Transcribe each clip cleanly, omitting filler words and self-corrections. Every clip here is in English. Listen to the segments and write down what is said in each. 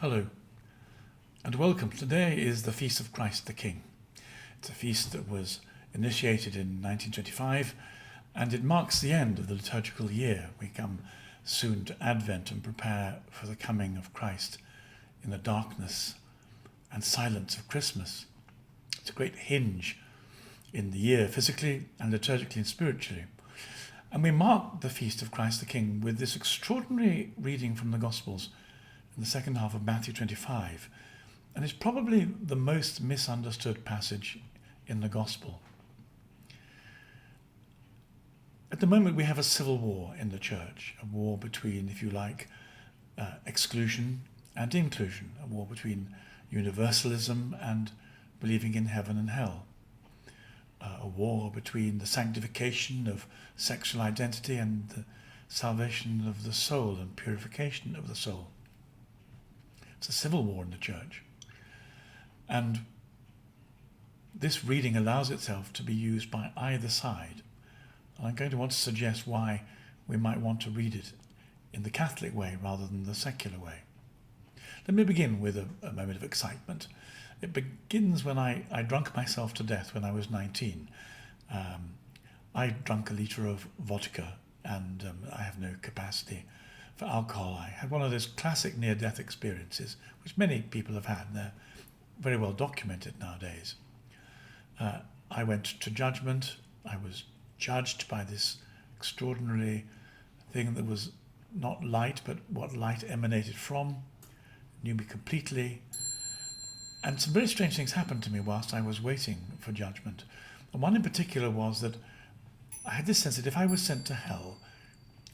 Hello and welcome. Today is the Feast of Christ the King. It's a feast that was initiated in 1925 and it marks the end of the liturgical year. We come soon to Advent and prepare for the coming of Christ in the darkness and silence of Christmas. It's a great hinge in the year, physically and liturgically and spiritually. And we mark the Feast of Christ the King with this extraordinary reading from the Gospels in the second half of Matthew 25. And it's probably the most misunderstood passage in the Gospel. At the moment we have a civil war in the church, a war between, if you like, exclusion and inclusion, a war between universalism and believing in heaven and hell, a war between the sanctification of sexual identity and the salvation of the soul and purification of the soul. It's a civil war in the church. And this reading allows itself to be used by either side. And I'm going to want to suggest why we might want to read it in the Catholic way rather than the secular way. Let me begin with a moment of excitement. It begins when I drunk myself to death when I was 19. I drank a litre of vodka and I have no capacity for alcohol. I had one of those classic near-death experiences, which many people have had. They're very well documented nowadays. I went to judgment. I was judged by this extraordinary thing that was not light, but what light emanated from, knew me completely. And some very strange things happened to me whilst I was waiting for judgment. And one in particular was that I had this sense that if I was sent to hell,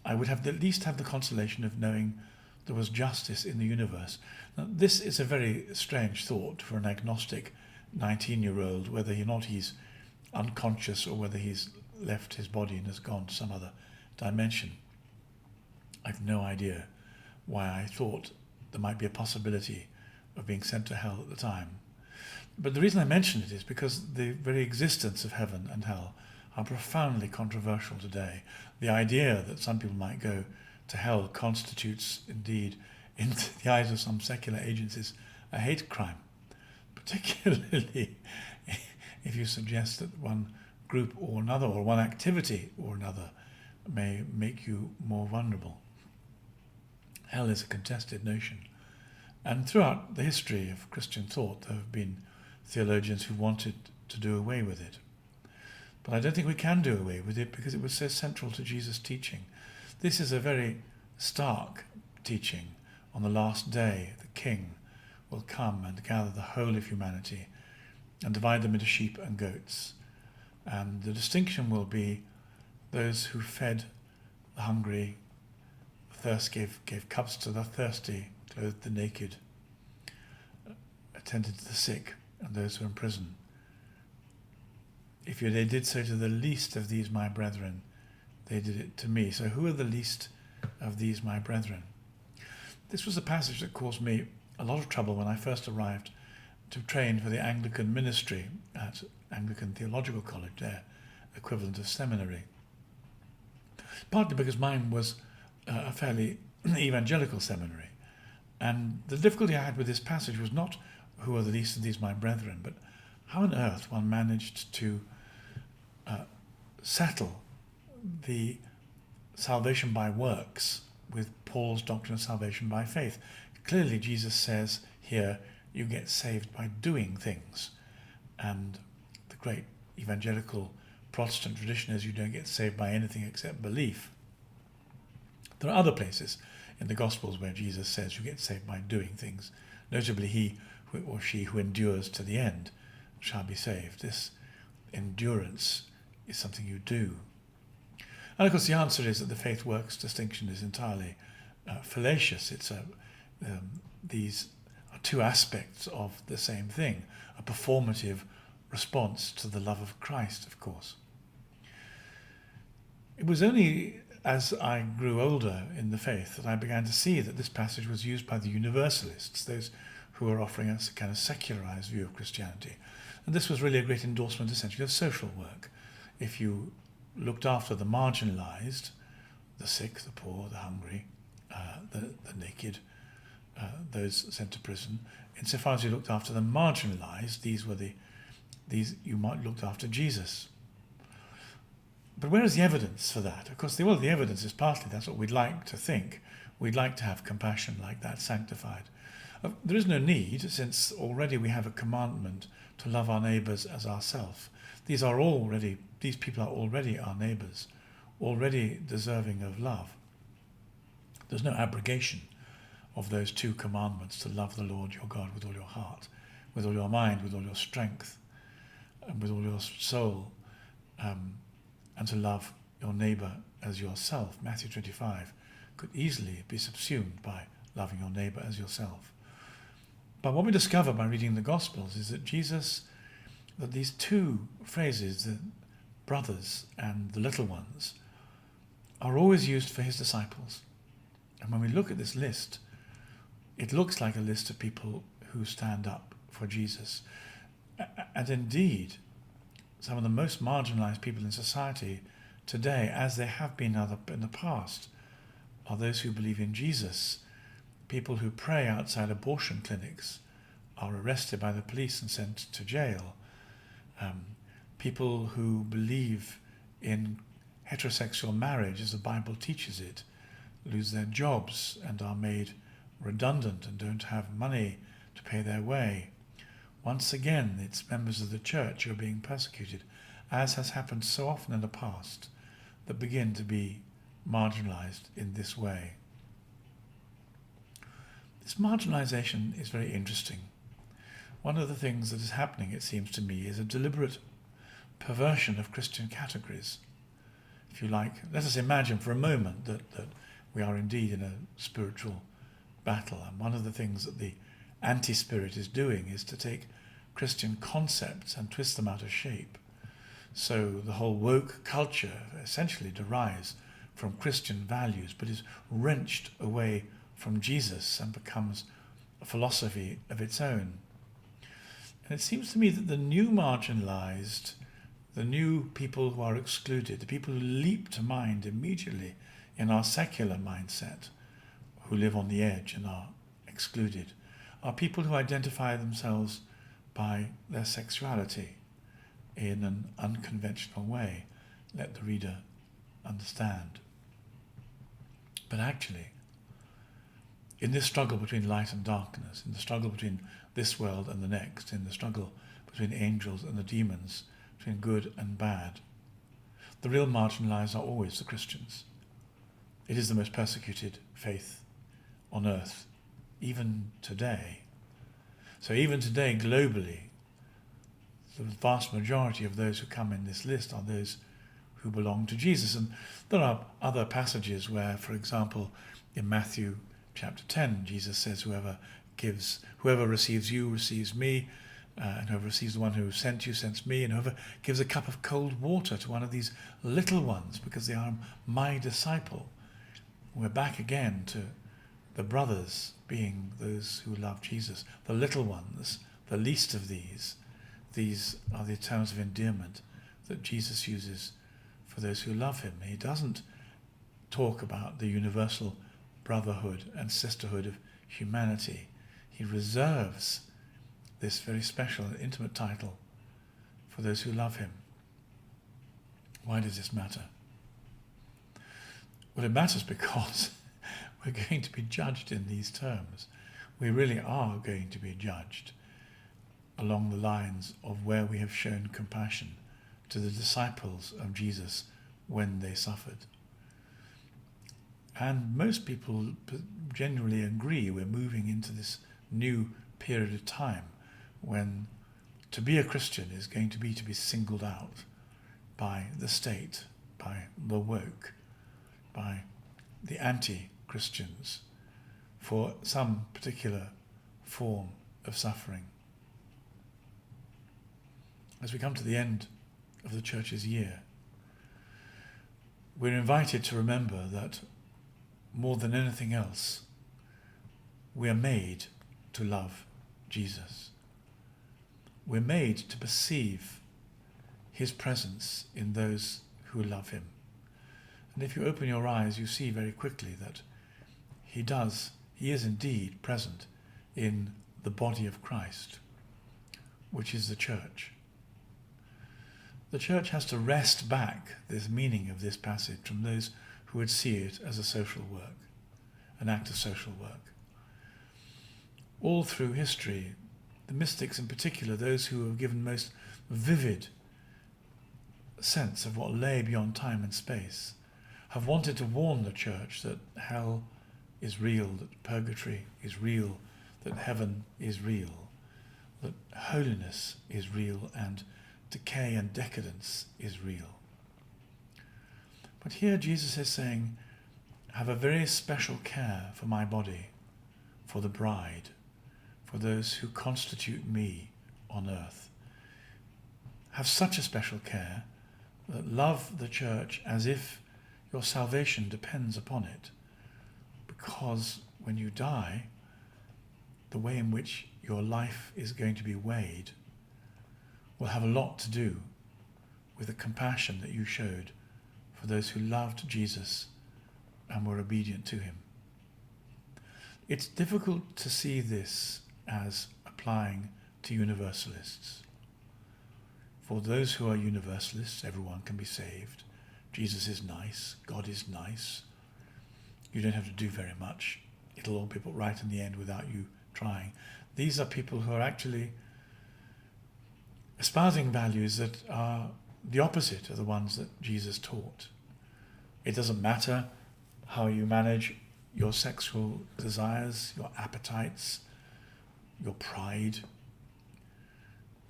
I would have at least have the consolation of knowing there was justice in the universe. Now, this is a very strange thought for an agnostic 19-year-old, whether or not he's unconscious or whether he's left his body and has gone to some other dimension. I've no idea why I thought there might be a possibility of being sent to hell at the time. But the reason I mention it is because the very existence of heaven and hell are profoundly controversial today. The idea that some people might go to hell constitutes indeed, in the eyes of some secular agencies, a hate crime, particularly if you suggest that one group or another, or one activity or another, may make you more vulnerable. Hell is a contested notion. And throughout the history of Christian thought, there have been theologians who wanted to do away with it. But I don't think we can do away with it because it was so central to Jesus' teaching. This is a very stark teaching. On the last day, the King will come and gather the whole of humanity and divide them into sheep and goats. And the distinction will be those who fed the hungry, gave cups to the thirsty, clothed the naked, attended to the sick and those who are in prison. If they did so to the least of these my brethren, they did it to me. So who are the least of these my brethren? This was a passage that caused me a lot of trouble when I first arrived to train for the Anglican ministry at Anglican Theological College, their equivalent of seminary. Partly because mine was a fairly evangelical seminary. And the difficulty I had with this passage was not who are the least of these my brethren, but how on earth one managed to settle the salvation by works with Paul's doctrine of salvation by faith. Clearly Jesus says here you get saved by doing things, and the great evangelical Protestant tradition is you don't get saved by anything except belief. There are other places in the Gospels where Jesus says you get saved by doing things, notably he or she who endures to the end shall be saved. This endurance is something you do. And of course the answer is that the faith works distinction is entirely fallacious. These are two aspects of the same thing, a performative response to the love of Christ, of course. It was only as I grew older in the faith that I began to see that this passage was used by the universalists, those who were offering us a kind of secularized view of Christianity. And this was really a great endorsement essentially of social work. If you looked after the marginalized, the sick, the poor, the hungry, the naked, those sent to prison. Insofar as you looked after the marginalised, these you might looked after Jesus. But where is the evidence for that? Of course, the evidence is partly that's what we'd like to think. We'd like to have compassion like that, sanctified. There is no need, since already we have a commandment to love our neighbours as ourselves. These people are already our neighbours, already deserving of love. There's no abrogation of those two commandments, to love the Lord your God with all your heart, with all your mind, with all your strength, and with all your soul, and to love your neighbour as yourself. Matthew 25 could easily be subsumed by loving your neighbour as yourself. But what we discover by reading the Gospels is that that these two phrases, the brothers and the little ones, are always used for his disciples. And when we look at this list, it looks like a list of people who stand up for Jesus. And indeed, some of the most marginalised people in society today, as they have been in the past, are those who believe in Jesus. People who pray outside abortion clinics are arrested by the police and sent to jail. People who believe in heterosexual marriage as the Bible teaches it lose their jobs and are made redundant and don't have money to pay their way. Once again, it's members of the church who are being persecuted, as has happened so often in the past, that begin to be marginalised in this way. This marginalisation is very interesting. One of the things that is happening, it seems to me, is a deliberate perversion of Christian categories. If you like, let us imagine for a moment that we are indeed in a spiritual battle, and one of the things that the anti-spirit is doing is to take Christian concepts and twist them out of shape. So the whole woke culture essentially derives from Christian values, but is wrenched away from Jesus and becomes a philosophy of its own. And it seems to me that the new marginalised, the new people who are excluded, the people who leap to mind immediately in our secular mindset, who live on the edge and are excluded, are people who identify themselves by their sexuality in an unconventional way. Let the reader understand. But actually, in this struggle between light and darkness, in the struggle between this world and the next, in the struggle between angels and the demons, between good and bad, the real marginalised are always the Christians. It is the most persecuted faith on earth, even today. So even today, globally, the vast majority of those who come in this list are those who belong to Jesus. And there are other passages where, for example, in Matthew chapter 10, Jesus says, whoever receives you receives me, and whoever receives the one who sent you sends me, and whoever gives a cup of cold water to one of these little ones because they are my disciple. We're back again to the brothers being those who love Jesus, the little ones, the least of these. These are the terms of endearment that Jesus uses for those who love him. He doesn't talk about the universal brotherhood and sisterhood of humanity. He reserves this very special and intimate title for those who love him. Why does this matter? Well, it matters because we're going to be judged in these terms. We really are going to be judged along the lines of where we have shown compassion to the disciples of Jesus when they suffered. And most people generally agree we're moving into this new period of time when to be a Christian is going to be singled out by the state, by the woke, by the anti-Christians for some particular form of suffering. As we come to the end of the church's year, we're invited to remember that more than anything else, we are made to love Jesus. We're made to perceive his presence in those who love him. And if you open your eyes, you see very quickly that he does He is indeed present in the body of Christ, which is the church. The church has to wrest back this meaning of this passage from those who would see it as a social work, an act of social work. All through history, the mystics in particular, those who have given most vivid sense of what lay beyond time and space, have wanted to warn the church that hell is real, that purgatory is real, that heaven is real, that holiness is real, and decay and decadence is real. But here Jesus is saying, have a very special care for my body, for the bride, for those who constitute me on earth. Have such a special care that love the church as if your salvation depends upon it, because when you die, the way in which your life is going to be weighed will have a lot to do with the compassion that you showed for those who loved Jesus and were obedient to him. It's difficult to see this as applying to universalists. For those who are universalists, everyone can be saved. Jesus is nice, God is nice. You don't have to do very much. It'll all be put right in the end without you trying. These are people who are actually espousing values that are the opposite of the ones that Jesus taught. It doesn't matter how you manage your sexual desires, your appetites, your pride,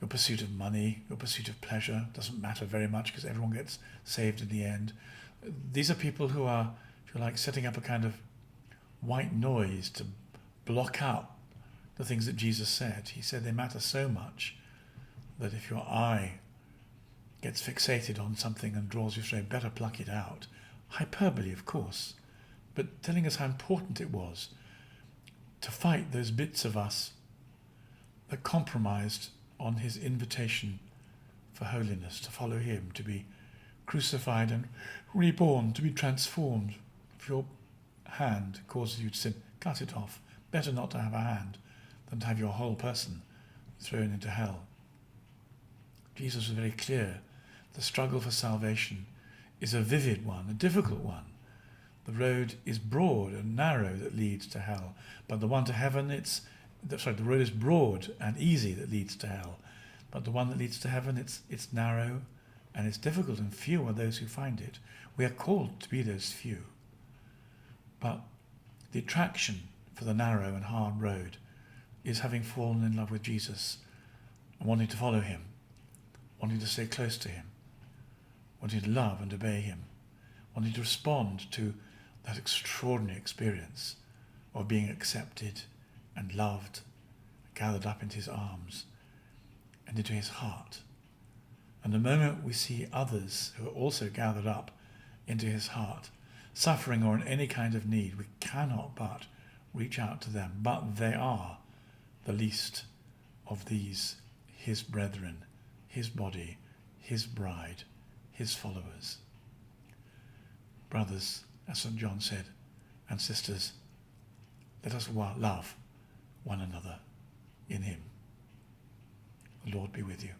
your pursuit of money, your pursuit of pleasure. Doesn't matter very much because everyone gets saved in the end. These are people who are, if you like, setting up a kind of white noise to block out the things that Jesus said. He said they matter so much that if your eye gets fixated on something and draws you astray, better pluck it out. Hyperbole, of course, but telling us how important it was to fight those bits of us that compromised on his invitation for holiness, to follow him, to be crucified and reborn, to be transformed. If your hand causes you to sin, cut it off. Better not to have a hand than to have your whole person thrown into hell. Jesus was very clear. The struggle for salvation is a vivid one, a difficult one. The road is broad and narrow that leads to hell, but the one to heaven, the road is broad and easy that leads to hell, but the one that leads to heaven, it's narrow and it's difficult, and few are those who find it. We are called to be those few. But the attraction for the narrow and hard road is having fallen in love with Jesus and wanting to follow him, wanting to stay close to him, wanting to love and obey him, wanting to respond to that extraordinary experience of being accepted and loved, gathered up into his arms and into his heart. And the moment we see others who are also gathered up into his heart, suffering or in any kind of need, we cannot but reach out to them. But they are the least of these, his brethren, his body, his bride, his followers. Brothers, as St. John said, and sisters, let us love one another in him. The Lord be with you.